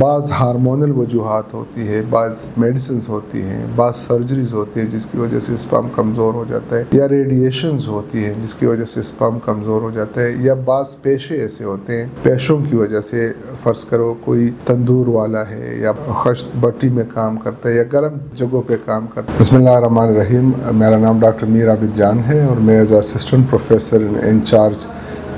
बाज़ हार्मोनल वजूहात होती है, बाज़ मेडिसिन्स होती हैं, बाज़ सर्जरीज़ होती हैं जिसकी वजह से स्पर्म कमज़ोर हो जाता है, या रेडिएशंस होती हैं जिसकी वजह से स्पर्म कमज़ोर हो जाता है, या बाज़ पेशे ऐसे होते हैं पेशों की वजह से, फ़र्ज़ करो कोई तंदूर वाला है या खश्त भट्टी में काम करता है या गर्म जगहों पे काम करता है। बिस्मिल्लाहिर्रहमानिर्रहीम। मेरा नाम डॉक्टर मीर आबिद जान है और मैं as assistant professor incharge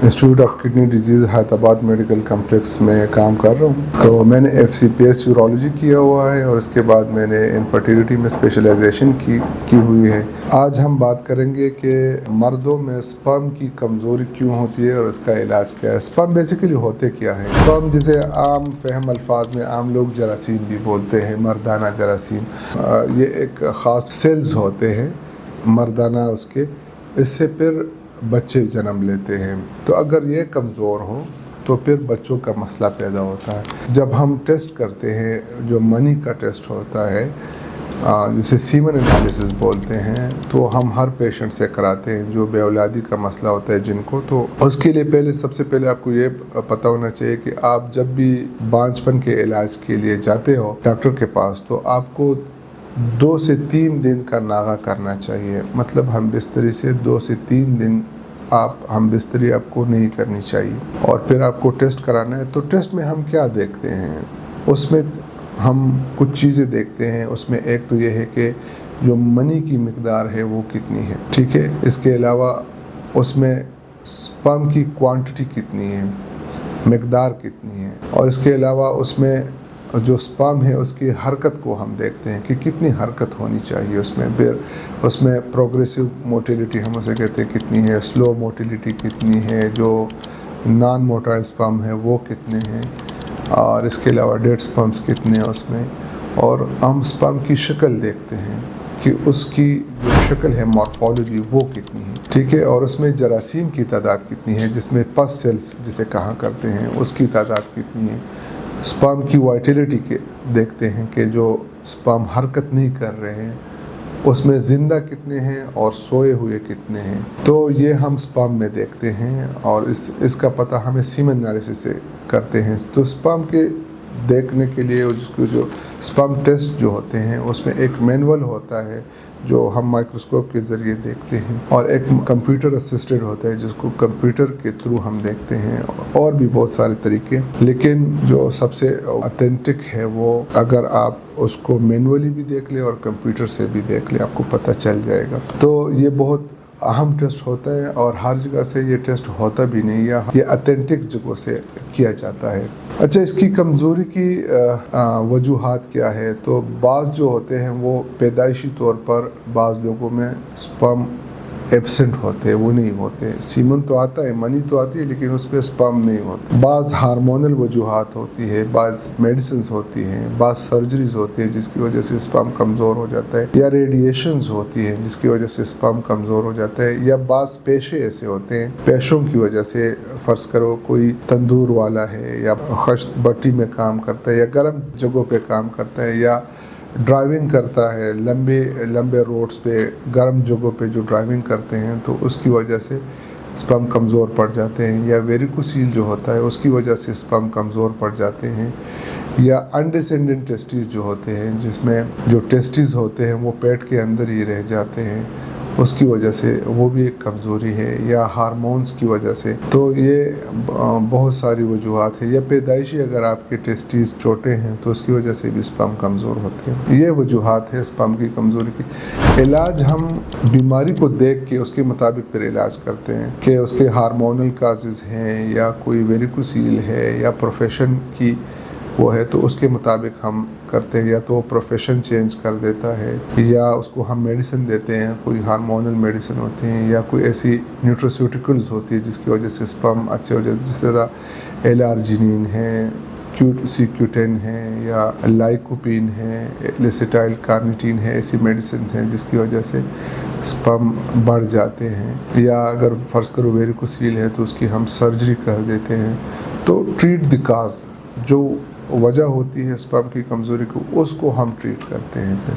institute of kidney disease Hyderabad medical complex में काम कर रहा हूँ। तो मैंने FCPS यूरोलॉजी किया हुआ है और उसके बाद मैंने इनफर्टिलिटी में स्पेशलाइजेशन की हुई है। आज हम बात करेंगे कि मर्दों में स्पर्म की कमज़ोरी क्यों होती है और इसका इलाज क्या है। स्पर्म बेसिकली होते क्या है? स्पर्म जिसे आम फहम अल्फाज में आम लोग जरासीम भी बोलते हैं, मर्दाना जरासीम। ये एक ख़ास सेल्स होते हैं मर्दाना उसके, इससे फिर बच्चे जन्म लेते हैं। तो अगर ये कमज़ोर हो तो फिर बच्चों का मसला पैदा होता है। जब हम टेस्ट करते हैं, जो मनी का टेस्ट होता है जिसे सीमन एनालिसिस बोलते हैं, तो हम हर पेशेंट से कराते हैं जो बेऔलादी का मसला होता है जिनको। तो उसके लिए सबसे पहले आपको ये पता होना चाहिए कि आप जब भी बांझपन के इलाज के लिए जाते हो डॉक्टर के पास, तो आपको 2 से 3 दिन का नागा करना चाहिए। मतलब हम बिस्तरी से 2 से 3 दिन हम बिस्तरी आपको नहीं करनी चाहिए और फिर आपको टेस्ट कराना है। तो टेस्ट में हम क्या देखते हैं, उसमें हम कुछ चीज़ें देखते हैं। उसमें एक तो ये है कि जो मनी की मिकदार है वो कितनी है, ठीक है। इसके अलावा उसमें स्पर्म की क्वांटिटी कितनी है, मिकदार कितनी है, और इसके अलावा उसमें जो स्पर्म है उसकी हरकत को हम देखते हैं कि कितनी हरकत होनी चाहिए उसमें। फिर उसमें प्रोग्रेसिव मोटिलिटी हम उसे कहते हैं कितनी है, स्लो मोटिलिटी कितनी है, जो नॉन मोटाइल स्पर्म है वो कितने हैं, और इसके अलावा डेड स्पर्म्स कितने हैं उसमें। और हम स्पर्म की शक्ल देखते हैं कि उसकी जो शक्ल है मॉर्फोलॉजी वो कितनी है, ठीक है। और उसमें जरासीम की तादाद कितनी है, जिसमें पस सेल्स जिसे कहा करते हैं उसकी तादाद कितनी है। स्पर्म की वाइटलिटी के देखते हैं कि जो स्पर्म हरकत नहीं कर रहे हैं उसमें ज़िंदा कितने हैं और सोए हुए कितने हैं। तो ये हम स्पर्म में देखते हैं और इसका पता हमें सीमन एनालिसिस से करते हैं। तो स्पर्म के देखने के लिए उसको जो स्पर्म टेस्ट जो होते हैं उसमें एक मैनुअल होता है जो हम माइक्रोस्कोप के ज़रिए देखते हैं, और एक कंप्यूटर असिस्टेड होता है जिसको कंप्यूटर के थ्रू हम देखते हैं, और भी बहुत सारे तरीके। लेकिन जो सबसे ऑथेंटिक है वो अगर आप उसको मैनुअली भी देख ले और कंप्यूटर से भी देख ले, आपको पता चल जाएगा। तो ये बहुत अहम टेस्ट होता है और हर जगह से ये टेस्ट होता भी नहीं, या ये ऑथेंटिक जगहों से किया जाता है। अच्छा, इसकी कमज़ोरी की वजूहात क्या है? तो बाज़ जो होते हैं वो पैदाइशी तौर पर बाज़ लोगों में स्पर्म एब्सेंट होते हैं, वो नहीं होते। सीमन तो आता है, मनी तो आती है, लेकिन उस पर स्पर्म नहीं होता। बाज़ हार्मोनल वजूहात होती है, बाज़ मेडिसिन्स होती हैं, बाज़ सर्जरीज़ होती हैं जिसकी वजह से स्पर्म कमज़ोर हो जाता है, या रेडिएशंस होती हैं जिसकी वजह से स्पर्म कमज़ोर हो जाता है, या बाज़ पेशे ऐसे होते हैं पेशों की वजह से, फ़र्ज़ करो कोई तंदूर वाला है या खश्त भट्टी में काम करता है या गर्म जगहों पे काम करता है, या ड्राइविंग करता है लंबे रोड्स पे, गर्म जगहों पे जो ड्राइविंग करते हैं, तो उसकी वजह से स्पर्म कमज़ोर पड़ जाते हैं, या वेरिकोसील जो होता है उसकी वजह से स्पर्म कमज़ोर पड़ जाते हैं, या अनडिसेंडेंट टेस्टिस जो होते हैं जिसमें जो टेस्टिस होते हैं वो पेट के अंदर ही रह जाते हैं, उसकी वजह से वो भी एक कमज़ोरी है, या हार्मोन्स की वजह से। तो ये बहुत सारी वजूहात है, या पैदाइशी अगर आपके टेस्टिस छोटे हैं तो उसकी वजह से भी स्पर्म कमज़ोर होते हैं। ये वजूहात है स्पर्म की कमज़ोरी की। इलाज हम बीमारी को देख के उसके मुताबिक फिर इलाज करते हैं कि उसके हार्मोनल काजेज़ हैं, या कोई वेरिकोसील है, या प्रोफेशन की वो है, तो उसके मुताबिक हम करते हैं। या तो प्रोफेशन चेंज कर देता है, या उसको हम मेडिसिन देते हैं, कोई हार्मोनल मेडिसिन होती हैं, या कोई ऐसी न्यूट्रोस्यूटिकल्स होती है जिसकी वजह से स्पर्म अच्छे हो जाते हैं, जिस तरह एलार्जिनिन है, CQ10 है, या लाइकोपिन है, एसिटाइल कार्निटीन है। ऐसी मेडिसिन हैं जिसकी वजह से स्पर्म बढ़ जाते हैं। या अगर फ़र्ज़ करो वेरिकोसील है तो उसकी हम सर्जरी कर देते हैं। तो ट्रीट द काज, जो वजह होती है स्पर्म की कमज़ोरी को, उसको हम ट्रीट करते हैं फिर।